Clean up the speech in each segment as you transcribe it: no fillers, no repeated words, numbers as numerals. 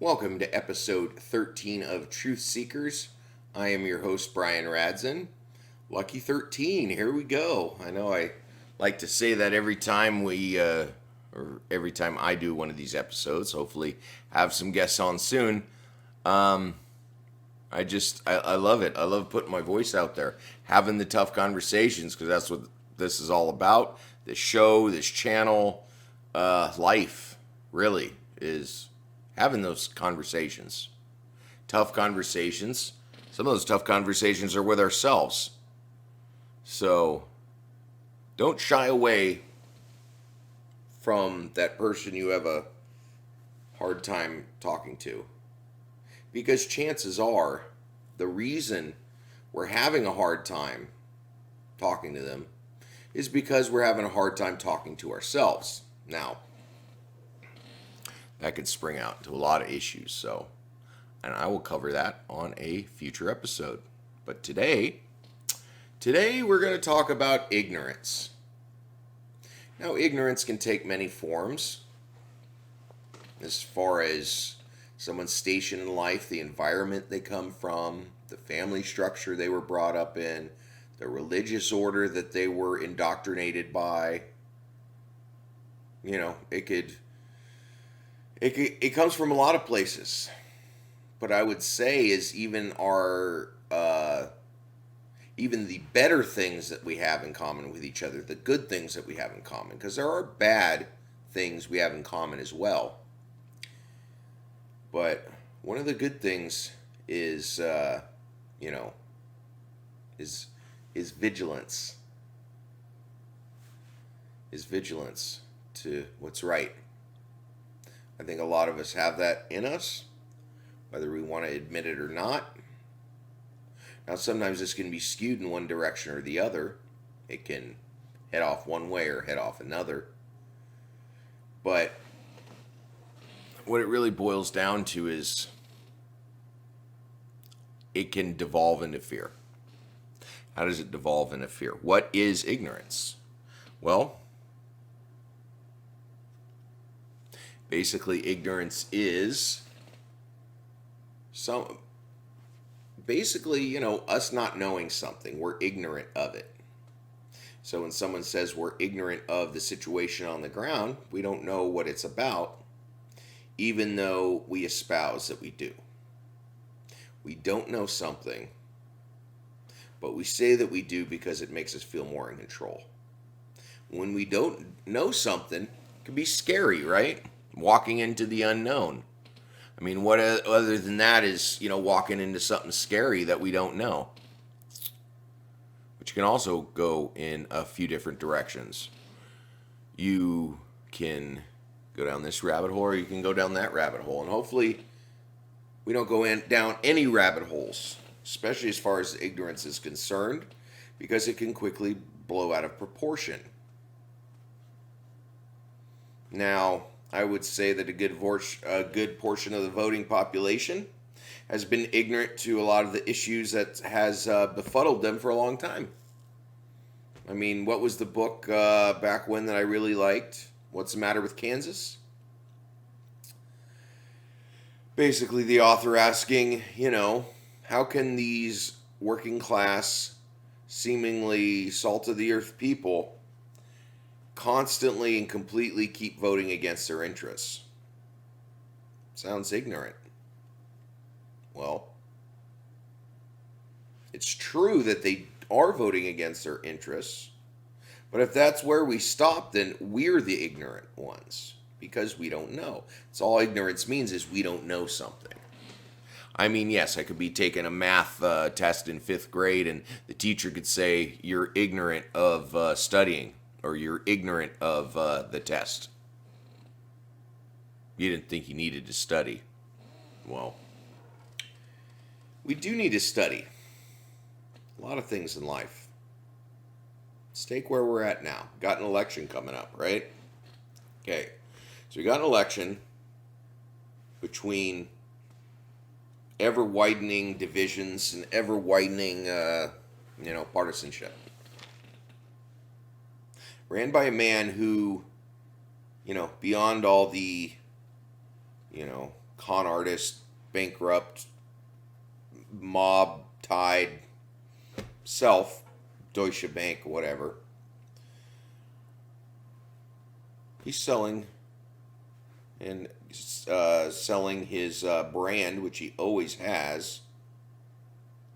Welcome to episode 13 of Truth Seekers. I am your host, Bryan Radzin. Lucky 13, here we go. I know I like to say that every time or every time I do one of these episodes. Hopefully, have some guests on soon. I love it. I love putting my voice out there, having the tough conversations, because that's what this is all about. This show, this channel, life really is having those conversations. Tough conversations. Some of those tough conversations are with ourselves. So don't shy away from that person you have a hard time talking to. Because chances are the reason we're having a hard time talking to them is because we're having a hard time talking to ourselves. Now, that could spring out into a lot of issues. And I will cover that on a future episode. But today we're going to talk about ignorance. Now, ignorance can take many forms. As far as someone's station in life, the environment they come from, the family structure they were brought up in, the religious order that they were indoctrinated by. You know, it comes from a lot of places. But I would say is even the better things that we have in common with each other, the good things that we have in common, because there are bad things we have in common as well. But one of the good things is vigilance. Is vigilance to what's right. I think a lot of us have that in us, whether we want to admit it or not. Now, sometimes this can be skewed in one direction or the other. It can head off one way or head off another. But what it really boils down to is it can devolve into fear. How does it devolve into fear? What is ignorance? Well, basically, ignorance is us not knowing something. We're ignorant of it. So when someone says we're ignorant of the situation on the ground, we don't know what it's about, even though we espouse that we do. We don't know something, but we say that we do because it makes us feel more in control. When we don't know something, it can be scary, right? Walking into the unknown. I mean, what other than that is, walking into something scary that we don't know? Which can also go in a few different directions. You can go down this rabbit hole, or you can go down that rabbit hole. And hopefully we don't go down any rabbit holes, especially as far as ignorance is concerned, because it can quickly blow out of proportion. Now, I would say that a good portion of the voting population has been ignorant to a lot of the issues that has befuddled them for a long time. I mean, what was the book back when that I really liked? What's the Matter with Kansas? Basically, the author asking, how can these working class, seemingly salt of the earth people constantly and completely keep voting against their interests? Sounds ignorant. Well, it's true that they are voting against their interests, but if that's where we stop, then we're the ignorant ones, because we don't know. It's all ignorance means is we don't know something. I mean, yes, I could be taking a math test in 5th grade, and the teacher could say, you're ignorant of studying, or you're ignorant of the test. You didn't think you needed to study. Well, we do need to study. A lot of things in life. Let's take where we're at now. Got an election coming up, right? Okay. So we got an election between ever-widening divisions and ever-widening, partisanship. Ran by a man who, beyond all the, con artist, bankrupt, mob tied self, Deutsche Bank, whatever. He's selling selling his brand, which he always has,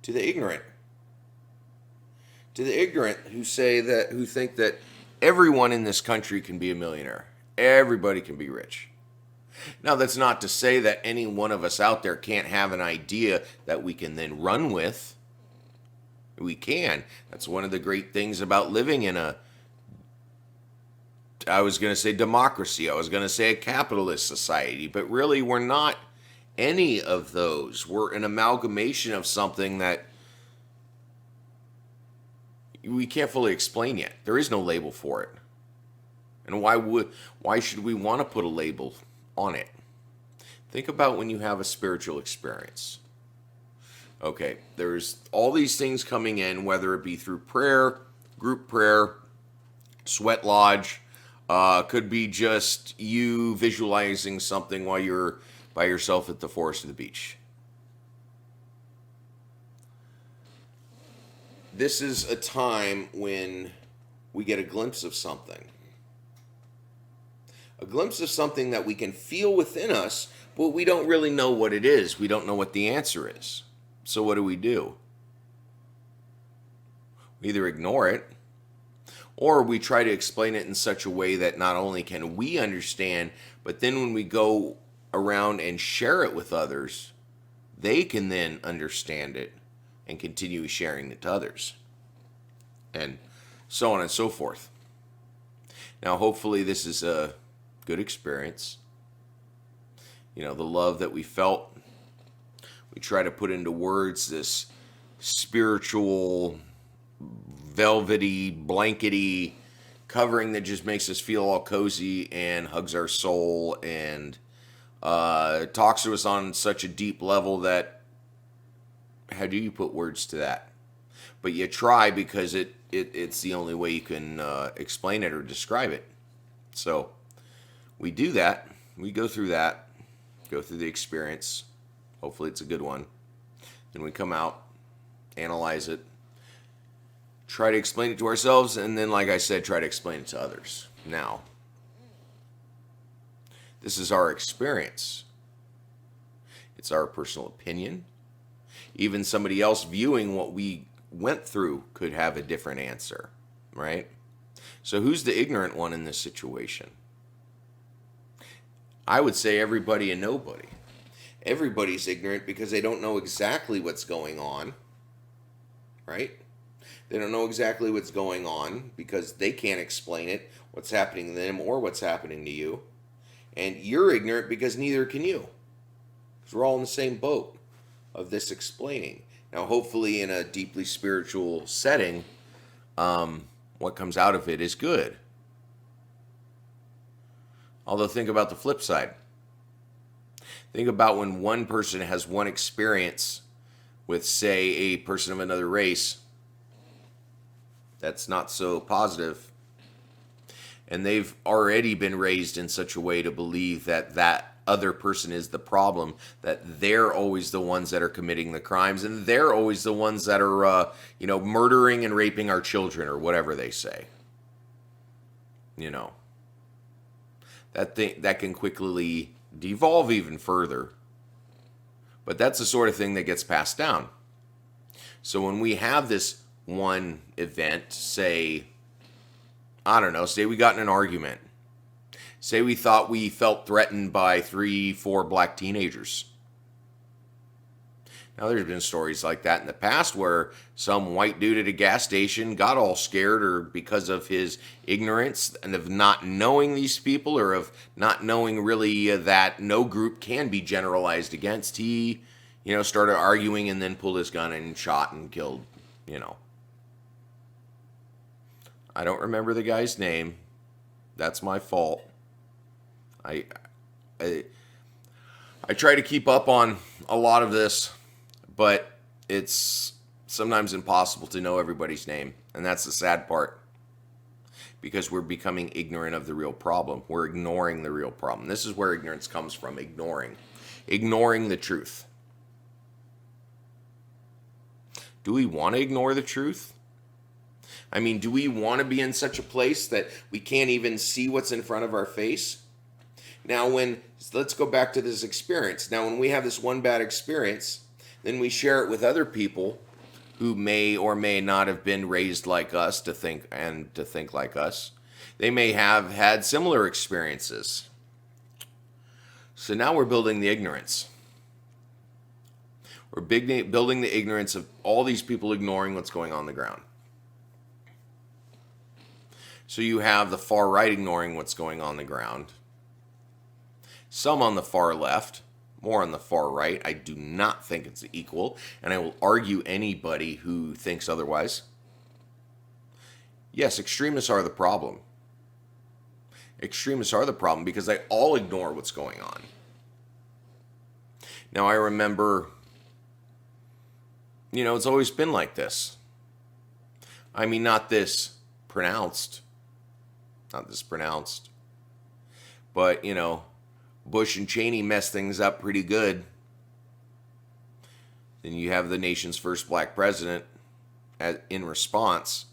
to the ignorant. To the ignorant who think that everyone in this country can be a millionaire. Everybody can be rich. Now, that's not to say that any one of us out there can't have an idea that we can then run with. We can. That's one of the great things about living in I was going to say democracy. I was going to say a capitalist society. But really, we're not any of those. We're an amalgamation of something that we can't fully explain yet. There is no label for it. And why should we want to put a label on it? Think about when you have a spiritual experience. Okay, there's all these things coming in, whether it be through prayer, group prayer, sweat lodge, could be just you visualizing something while you're by yourself at the forest or the beach. This is a time when we get a glimpse of something. A glimpse of something that we can feel within us, but we don't really know what it is. We don't know what the answer is. So what do? We either ignore it, or we try to explain it in such a way that not only can we understand, but then when we go around and share it with others, they can then understand it and continue sharing it to others. And so on and so forth. Now, hopefully this is a good experience. The love that we felt, we try to put into words this spiritual, velvety, blankety covering that just makes us feel all cozy and hugs our soul and talks to us on such a deep level that how do you put words to that? But you try because it's the only way you can explain it or describe it. So we do that. We go through that. Go through the experience. Hopefully it's a good one. Then we come out, analyze it, try to explain it to ourselves, and then, like I said, try to explain it to others. Now, this is our experience. It's our personal opinion. Even somebody else viewing what we went through could have a different answer, right? So who's the ignorant one in this situation? I would say everybody and nobody. Everybody's ignorant because they don't know exactly what's going on, right? They don't know exactly what's going on because they can't explain it, what's happening to them or what's happening to you. And you're ignorant because neither can you. Because we're all in the same boat of this explaining. Now, hopefully in a deeply spiritual setting, what comes out of it is good. Although think about the flip side. Think about when one person has one experience with, say, a person of another race that's not so positive, and they've already been raised in such a way to believe that that other person is the problem, that they're always the ones that are committing the crimes, and they're always the ones that are, murdering and raping our children, or whatever they say. That can quickly devolve even further. But that's the sort of thing that gets passed down. So when we have this one event, say we got in an argument. Say we thought we felt threatened by 3-4 black teenagers. Now, there's been stories like that in the past where some white dude at a gas station got all scared, or because of his ignorance and of not knowing these people, or of not knowing really that no group can be generalized against, he, started arguing and then pulled his gun and shot and killed, I don't remember the guy's name. That's my fault. I try to keep up on a lot of this, but it's sometimes impossible to know everybody's name, and that's the sad part, because we're becoming ignorant of the real problem. We're ignoring the real problem. This is where ignorance comes from, ignoring. ignoring the truth. Do we want to ignore the truth? I mean, do we want to be in such a place that we can't even see what's in front of our face? Now, let's go back to this experience. Now, when we have this one bad experience, then we share it with other people who may or may not have been raised like us to think like us. They may have had similar experiences. So now we're building the ignorance. We're building the ignorance of all these people ignoring what's going on the ground. So you have the far right ignoring what's going on the ground. Some on the far left, more on the far right. I do not think it's equal, and I will argue anybody who thinks otherwise. Yes, extremists are the problem. Extremists are the problem because they all ignore what's going on. Now, I remember, it's always been like this. I mean, not this pronounced, but, Bush and Cheney messed things up pretty good. Then you have the nation's first black president in response.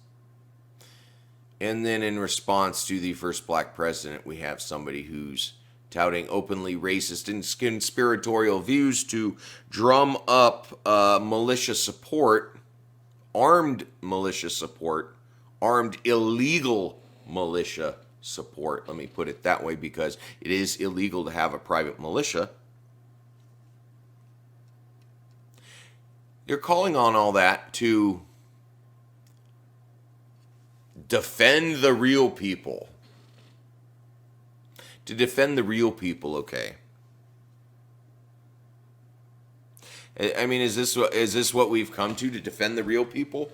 And then in response to the first black president, we have somebody who's touting openly racist and conspiratorial views to drum up militia support, armed militia support, armed illegal militia support. Let me put it that way because it is illegal to have a private militia. You're calling on all that to defend the real people. To defend the real people, okay. I mean, is this what we've come to defend the real people?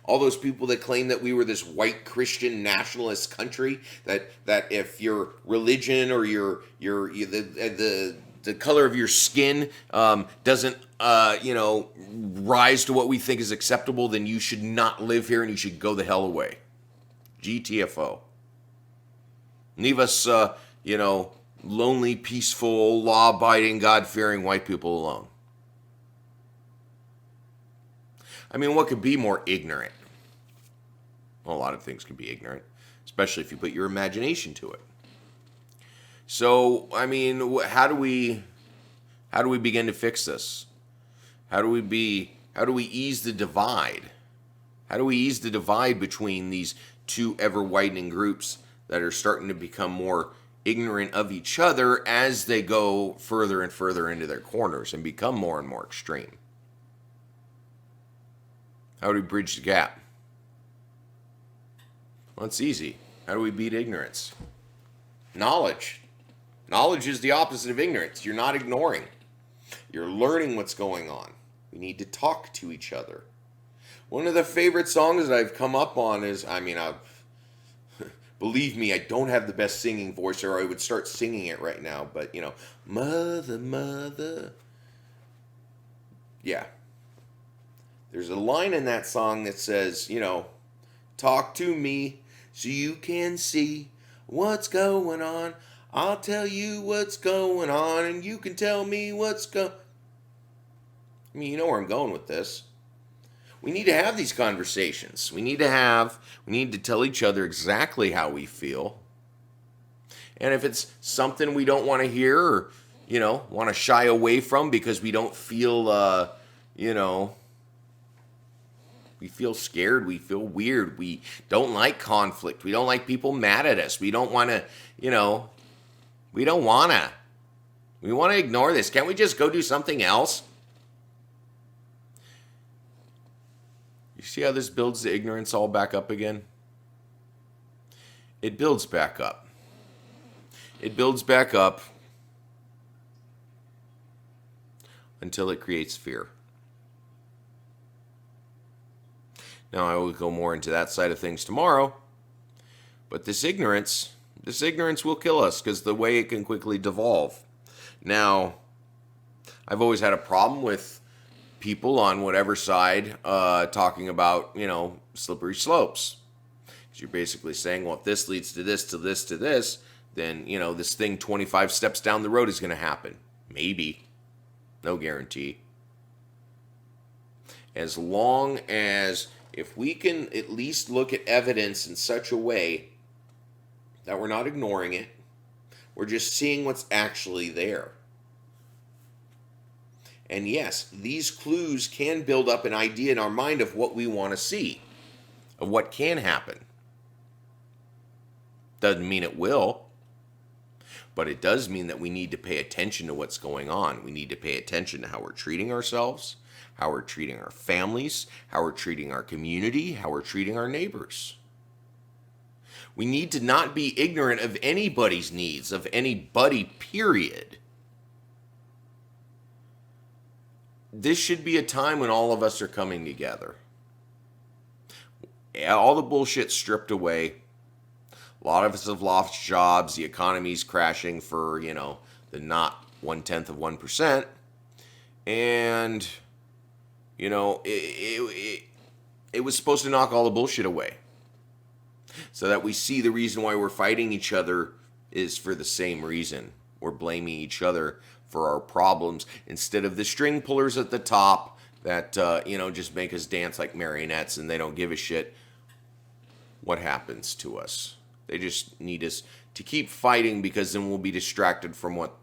All those people that claim that we were this white Christian nationalist country, that if your religion or the color of your skin doesn't rise to what we think is acceptable, then you should not live here and you should go the hell away. GTFO. Leave us lonely, peaceful, law-abiding, God-fearing white people alone. I mean, what could be more ignorant? Well, a lot of things can be ignorant, especially if you put your imagination to it. So, I mean, how do we begin to fix this? How do we ease the divide? How do we ease the divide between these two ever-widening groups that are starting to become more ignorant of each other as they go further and further into their corners and become more and more extreme? How do we bridge the gap? Well, it's easy. How do we beat ignorance? Knowledge. Knowledge is the opposite of ignorance. You're not ignoring. You're learning what's going on. We need to talk to each other. One of the favorite songs that I've come up on is, believe me, I don't have the best singing voice, or I would start singing it right now, but, Mother, Mother. Yeah. There's a line in that song that says, talk to me so you can see what's going on. I'll tell you what's going on and you can tell me what's going. I mean, you know where I'm going with this. We need to have these conversations. We need to tell each other exactly how we feel. And if it's something we don't want to hear or, want to shy away from because we don't feel, we feel scared. We feel weird. We don't like conflict. We don't like people mad at us. We don't want to, we don't want to. We want to ignore this. Can't we just go do something else? You see how this builds the ignorance all back up again? It builds back up. It builds back up until it creates fear. Now, I will go more into that side of things tomorrow, but this ignorance will kill us because the way it can quickly devolve. Now, I've always had a problem with people on whatever side talking about, slippery slopes. Because you're basically saying, well, if this leads to this, to this, to this, then, this thing 25 steps down the road is going to happen. Maybe. No guarantee. As long as, if we can at least look at evidence in such a way that we're not ignoring it, we're just seeing what's actually there. And yes, these clues can build up an idea in our mind of what we want to see, of what can happen. Doesn't mean it will, but it does mean that we need to pay attention to what's going on. We need to pay attention to how we're treating ourselves, how we're treating our families, how we're treating our community, how we're treating our neighbors. We need to not be ignorant of anybody's needs, of anybody, period. This should be a time when all of us are coming together. All the bullshit stripped away. A lot of us have lost jobs. The economy's crashing for, the not 0.1%. And, it was supposed to knock all the bullshit away. So that we see the reason why we're fighting each other is for the same reason. We're blaming each other for our problems instead of the string pullers at the top that, just make us dance like marionettes and they don't give a shit what happens to us. They just need us to keep fighting because then we'll be distracted from what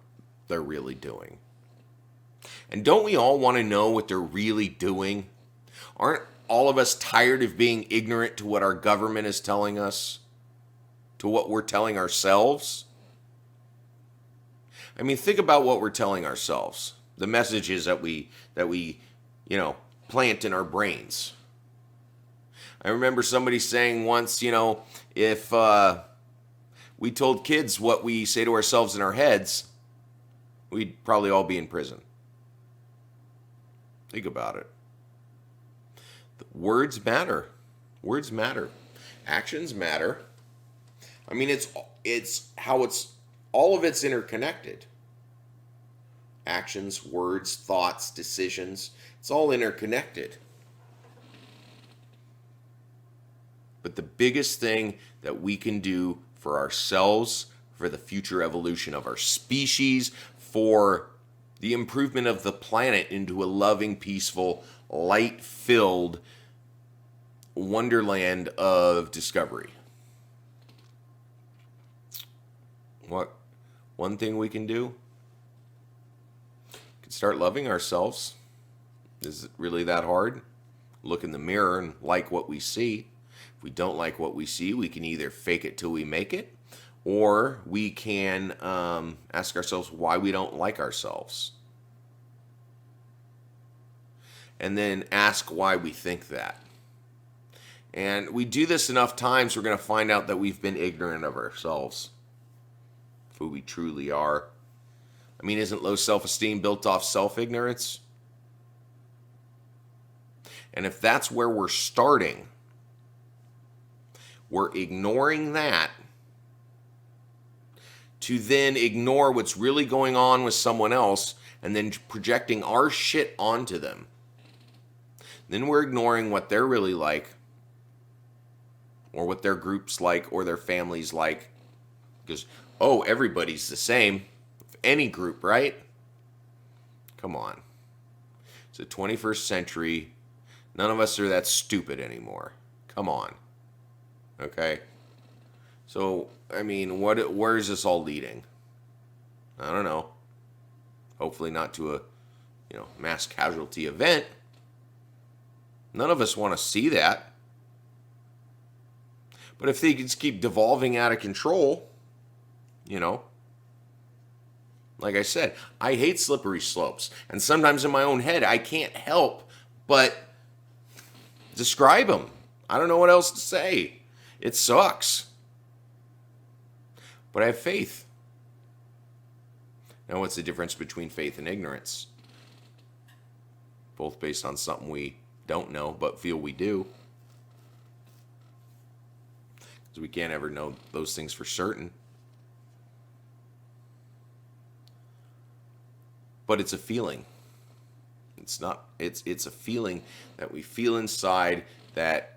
they're really doing. And don't we all want to know what they're really doing? Aren't all of us tired of being ignorant to what our government is telling us? To what we're telling ourselves? I mean, think about what we're telling ourselves. The messages that we plant in our brains. I remember somebody saying once, if we told kids what we say to ourselves in our heads, we'd probably all be in prison. Think about it. Words matter. Words matter. Actions matter. I mean, it's how all of it's interconnected. Actions, words, thoughts, decisions, it's all interconnected. But the biggest thing that we can do for ourselves, for the future evolution of our species, for the improvement of the planet into a loving, peaceful, light-filled wonderland of discovery. What one thing we can do? We can start loving ourselves. Is it really that hard? Look in the mirror and like what we see. If we don't like what we see, we can either fake it till we make it, or we can ask ourselves why we don't like ourselves. And then ask why we think that. And we do this enough times, we're going to find out that we've been ignorant of ourselves, of who we truly are. I mean, isn't low self-esteem built off self-ignorance? And if that's where we're starting, we're ignoring that to then ignore what's really going on with someone else and then projecting our shit onto them. Then we're ignoring what they're really like, or what their group's like, or their family's like. Because, everybody's the same. Any group, right? Come on. It's the 21st century. None of us are that stupid anymore. Come on. Okay? So, I mean, where is this all leading? I don't know. Hopefully not to a, mass casualty event. None of us want to see that. But if they just keep devolving out of control, like I said, I hate slippery slopes. And sometimes in my own head, I can't help but describe them. I don't know what else to say. It sucks. But I have faith. Now, what's the difference between faith and ignorance? Both based on something we don't know, but feel we do. Because we can't ever know those things for certain. But it's a feeling. It's a feeling that we feel inside that,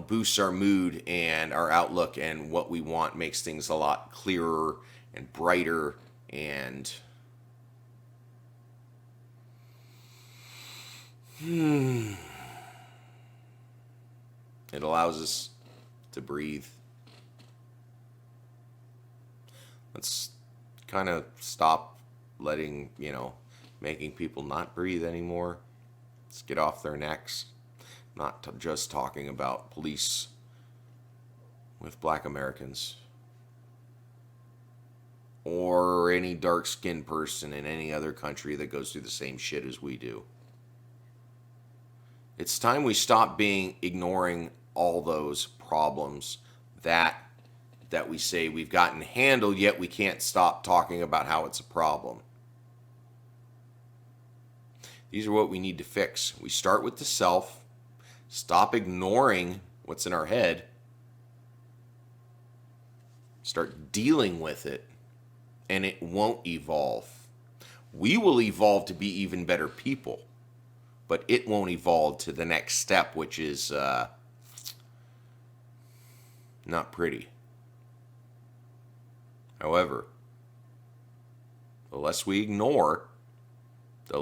boosts our mood and our outlook, and what we want makes things a lot clearer and brighter, and it allows us to breathe. Let's kind of stop letting, making people not breathe anymore. Let's get off their necks. Not just talking about police with black Americans or any dark-skinned person in any other country that goes through the same shit as we do. It's time we stop ignoring all those problems that we say we've gotten handled, yet we can't stop talking about how it's a problem. These are what we need to fix. We start with the self, stop ignoring what's in our head, start dealing with it, and it won't evolve. We will evolve to be even better people, but it won't evolve to the next step, which is not pretty. However, the less we ignore, the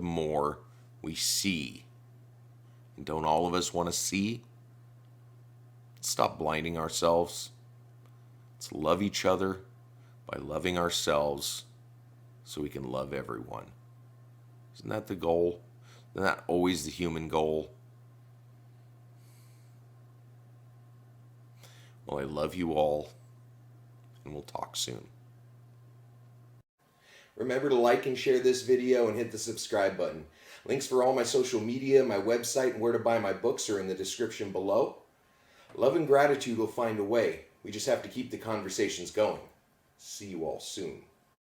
more we see. And don't all of us want to see? Stop blinding ourselves. Let's love each other by loving ourselves so we can love everyone. Isn't that the goal? Isn't that always the human goal? Well, I love you all, and we'll talk soon. Remember to like and share this video and hit the subscribe button. Links for all my social media, my website, and where to buy my books are in the description below. Love and gratitude will find a way. We just have to keep the conversations going. See you all soon.